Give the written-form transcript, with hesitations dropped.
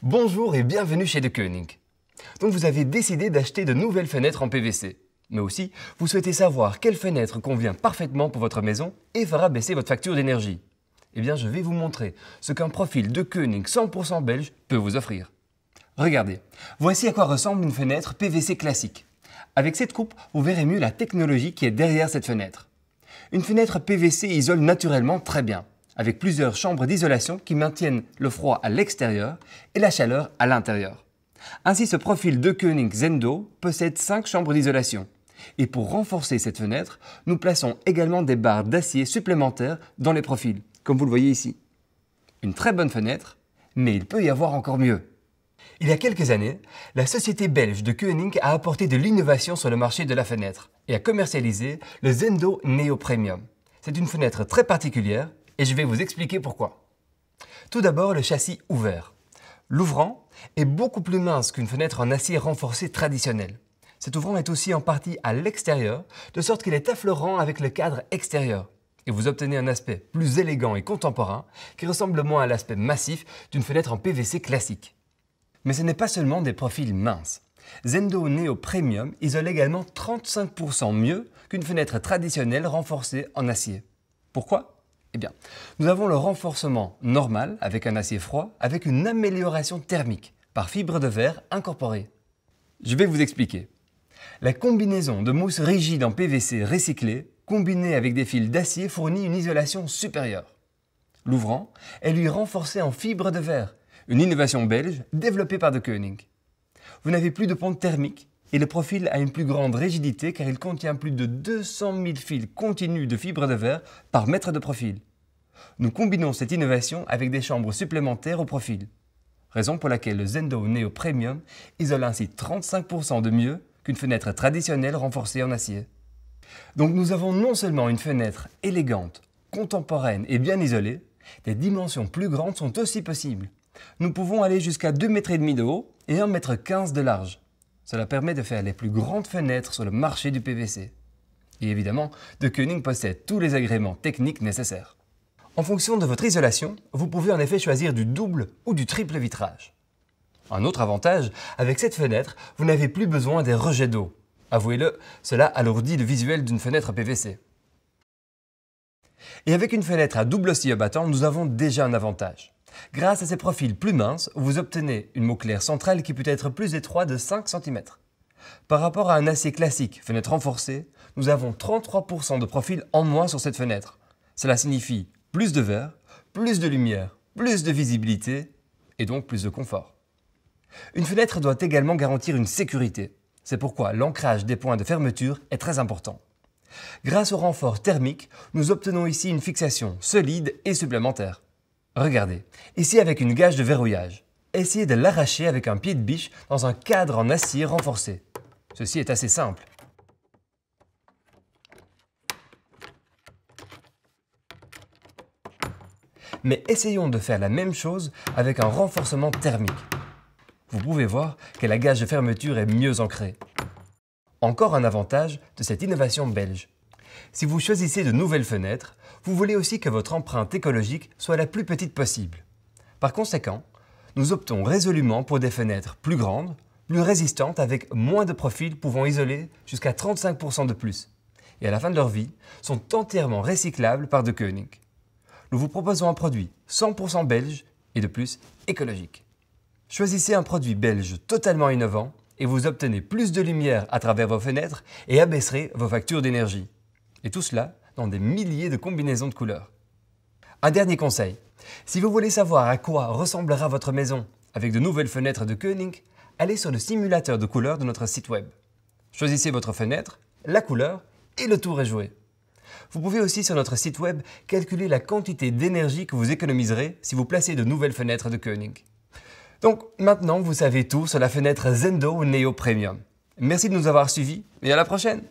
Bonjour et bienvenue chez De Koning. Donc vous avez décidé d'acheter de nouvelles fenêtres en PVC. Mais aussi, vous souhaitez savoir quelle fenêtre convient parfaitement pour votre maison et fera baisser votre facture d'énergie. Eh bien, je vais vous montrer ce qu'un profil De Koning 100% belge peut vous offrir. Regardez, voici à quoi ressemble une fenêtre PVC classique. Avec cette coupe, vous verrez mieux la technologie qui est derrière cette fenêtre. Une fenêtre PVC isole naturellement très bien, avec plusieurs chambres d'isolation qui maintiennent le froid à l'extérieur et la chaleur à l'intérieur. Ainsi, ce profil De Koning Zendo possède 5 chambres d'isolation. Et pour renforcer cette fenêtre, nous plaçons également des barres d'acier supplémentaires dans les profils, comme vous le voyez ici. Une très bonne fenêtre, mais il peut y avoir encore mieux. Il y a quelques années, la société belge De Koning a apporté de l'innovation sur le marché de la fenêtre et a commercialisé le Zendo Neo Premium. C'est une fenêtre très particulière et je vais vous expliquer pourquoi. Tout d'abord, le châssis ouvert. L'ouvrant est beaucoup plus mince qu'une fenêtre en acier renforcé traditionnelle. Cet ouvrant est aussi en partie à l'extérieur, de sorte qu'il est affleurant avec le cadre extérieur. Et vous obtenez un aspect plus élégant et contemporain qui ressemble moins à l'aspect massif d'une fenêtre en PVC classique. Mais ce n'est pas seulement des profils minces. Zendo Neo Premium isole également 35% mieux qu'une fenêtre traditionnelle renforcée en acier. Pourquoi ? Eh bien, nous avons le renforcement normal avec un acier froid avec une amélioration thermique par fibre de verre incorporée. Je vais vous expliquer. La combinaison de mousse rigide en PVC recyclée combinée avec des fils d'acier fournit une isolation supérieure. L'ouvrant est lui renforcé en fibre de verre, une innovation belge développée par De Koning. Vous n'avez plus de ponte thermique et le profil a une plus grande rigidité car il contient plus de 200 000 fils continus de fibre de verre par mètre de profil. Nous combinons cette innovation avec des chambres supplémentaires au profil. Raison pour laquelle le Zendo Neo Premium isole ainsi 35% de mieux qu'une fenêtre traditionnelle renforcée en acier. Donc nous avons non seulement une fenêtre élégante, contemporaine et bien isolée, des dimensions plus grandes sont aussi possibles. Nous pouvons aller jusqu'à 2,5 m de haut et 1,15 m de large. Cela permet de faire les plus grandes fenêtres sur le marché du PVC. Et évidemment, De Koning possède tous les agréments techniques nécessaires. En fonction de votre isolation, vous pouvez en effet choisir du double ou du triple vitrage. Un autre avantage, avec cette fenêtre, vous n'avez plus besoin des rejets d'eau. Avouez-le, cela alourdit le visuel d'une fenêtre PVC. Et avec une fenêtre à double oscille abattant, nous avons déjà un avantage. Grâce à ces profils plus minces, vous obtenez une mot claire centrale qui peut être plus étroite de 5 cm. Par rapport à un acier classique, fenêtre renforcée, nous avons 33% de profil en moins sur cette fenêtre. Cela signifie plus de verre, plus de lumière, plus de visibilité et donc plus de confort. Une fenêtre doit également garantir une sécurité. C'est pourquoi l'ancrage des points de fermeture est très important. Grâce au renfort thermique, nous obtenons ici une fixation solide et supplémentaire. Regardez, ici avec une gage de verrouillage. Essayez de l'arracher avec un pied de biche dans un cadre en acier renforcé. Ceci est assez simple. Mais essayons de faire la même chose avec un renforcement thermique. Vous pouvez voir que la gage de fermeture est mieux ancrée. Encore un avantage de cette innovation belge. Si vous choisissez de nouvelles fenêtres, vous voulez aussi que votre empreinte écologique soit la plus petite possible. Par conséquent, nous optons résolument pour des fenêtres plus grandes, plus résistantes avec moins de profils pouvant isoler jusqu'à 35% de plus. Et à la fin de leur vie, sont entièrement recyclables par De Koning. Nous vous proposons un produit 100% belge et de plus écologique. Choisissez un produit belge totalement innovant et vous obtenez plus de lumière à travers vos fenêtres et abaisserez vos factures d'énergie. Et tout cela dans des milliers de combinaisons de couleurs. Un dernier conseil, si vous voulez savoir à quoi ressemblera votre maison avec de nouvelles fenêtres De Koning, allez sur le simulateur de couleurs de notre site web. Choisissez votre fenêtre, la couleur et le tour est joué. Vous pouvez aussi sur notre site web calculer la quantité d'énergie que vous économiserez si vous placez de nouvelles fenêtres De Koning. Donc maintenant vous savez tout sur la fenêtre Zendo Neo Premium. Merci de nous avoir suivis et à la prochaine!